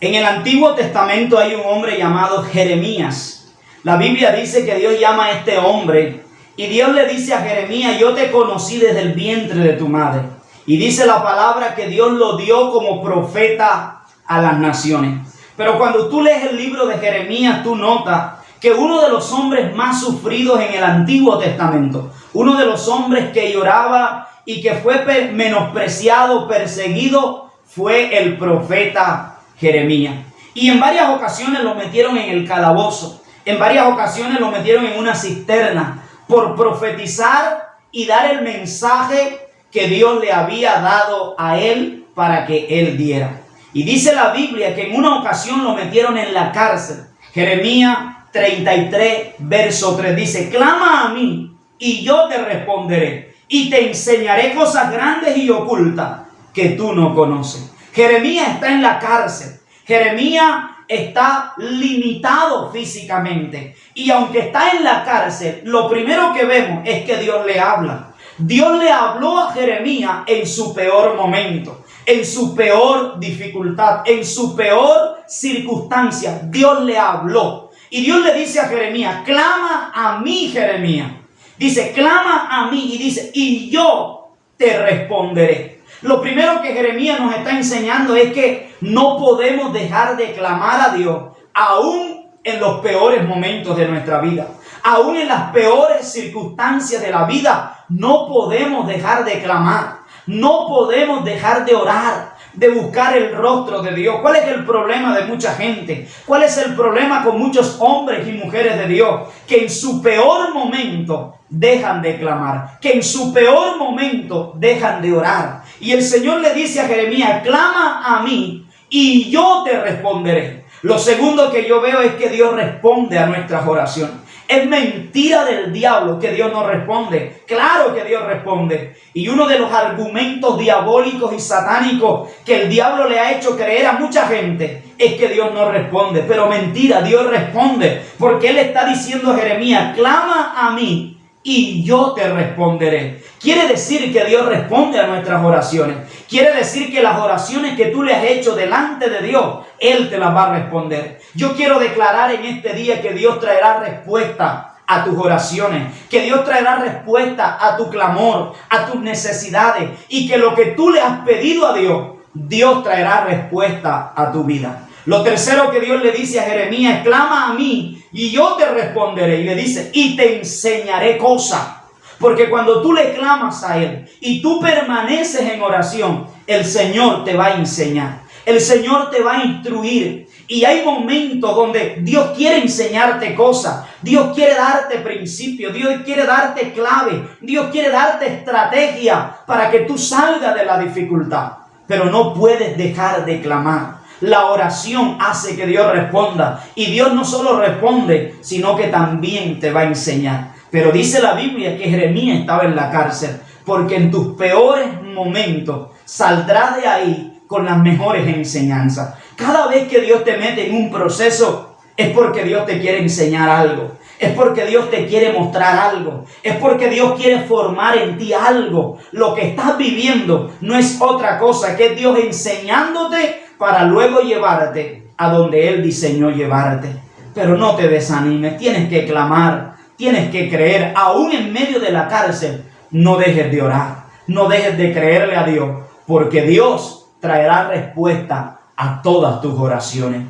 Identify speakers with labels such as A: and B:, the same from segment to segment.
A: En el Antiguo Testamento hay un hombre llamado Jeremías. La Biblia dice que Dios llama a este hombre y Dios le dice a Jeremías: yo te conocí desde el vientre de tu madre. Y dice la palabra que Dios lo dio como profeta a las naciones. Pero cuando tú lees el libro de Jeremías, tú notas que uno de los hombres más sufridos en el Antiguo Testamento, uno de los hombres que lloraba y que fue menospreciado, perseguido, fue el profeta Jeremías. Y en varias ocasiones lo metieron en el calabozo, en varias ocasiones lo metieron en una cisterna por profetizar y dar el mensaje que Dios le había dado a él para que él diera. Y dice la Biblia que en una ocasión lo metieron en la cárcel. Jeremías 33, verso 3 dice: clama a mí y yo te responderé y te enseñaré cosas grandes y ocultas que tú no conoces. Jeremías está en la cárcel. Jeremías está limitado físicamente. Y aunque está en la cárcel, lo primero que vemos es que Dios le habla. Dios le habló a Jeremías en su peor momento, en su peor dificultad, en su peor circunstancia. Dios le habló. Y Dios le dice a Jeremías: clama a mí, Jeremías. Dice: clama a mí. Y dice: y yo te responderé. Lo primero que Jeremías nos está enseñando es que no podemos dejar de clamar a Dios, aún en los peores momentos de nuestra vida. Aún en las peores circunstancias de la vida, no podemos dejar de clamar. No podemos dejar de orar, de buscar el rostro de Dios. ¿Cuál es el problema de mucha gente? ¿Cuál es el problema con muchos hombres y mujeres de Dios? Que en su peor momento dejan de clamar, que en su peor momento dejan de orar. Y el Señor le dice a Jeremías: clama a mí y yo te responderé. Lo segundo que yo veo es que Dios responde a nuestras oraciones. Es mentira del diablo que Dios no responde. Claro que Dios responde. Y uno de los argumentos diabólicos y satánicos que el diablo le ha hecho creer a mucha gente es que Dios no responde. Pero mentira, Dios responde. Porque Él está diciendo a Jeremías: clama a mí y yo te responderé. Quiere decir que Dios responde a nuestras oraciones. Quiere decir que las oraciones que tú le has hecho delante de Dios, Él te las va a responder. Yo quiero declarar en este día que Dios traerá respuesta a tus oraciones, que Dios traerá respuesta a tu clamor, a tus necesidades, y que lo que tú le has pedido a Dios, Dios traerá respuesta a tu vida. Lo tercero que Dios le dice a Jeremías: clama a mí y yo te responderé. Y le dice: y te enseñaré cosas. Porque cuando tú le clamas a Él y tú permaneces en oración, el Señor te va a enseñar. El Señor te va a instruir. Y hay momentos donde Dios quiere enseñarte cosas. Dios quiere darte principios. Dios quiere darte clave. Dios quiere darte estrategia para que tú salgas de la dificultad. Pero no puedes dejar de clamar. La oración hace que Dios responda. Y Dios no solo responde, sino que también te va a enseñar. Pero dice la Biblia que Jeremías estaba en la cárcel, porque en tus peores momentos saldrás de ahí con las mejores enseñanzas. Cada vez que Dios te mete en un proceso, es porque Dios te quiere enseñar algo. Es porque Dios te quiere mostrar algo. Es porque Dios quiere formar en ti algo. Lo que estás viviendo no es otra cosa que Dios enseñándote para luego llevarte a donde Él diseñó llevarte. Pero no te desanimes, tienes que clamar. Tienes que creer, aún en medio de la cárcel. No dejes de orar, no dejes de creerle a Dios, porque Dios traerá respuesta a todas tus oraciones.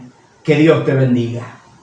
A: Que Dios te bendiga.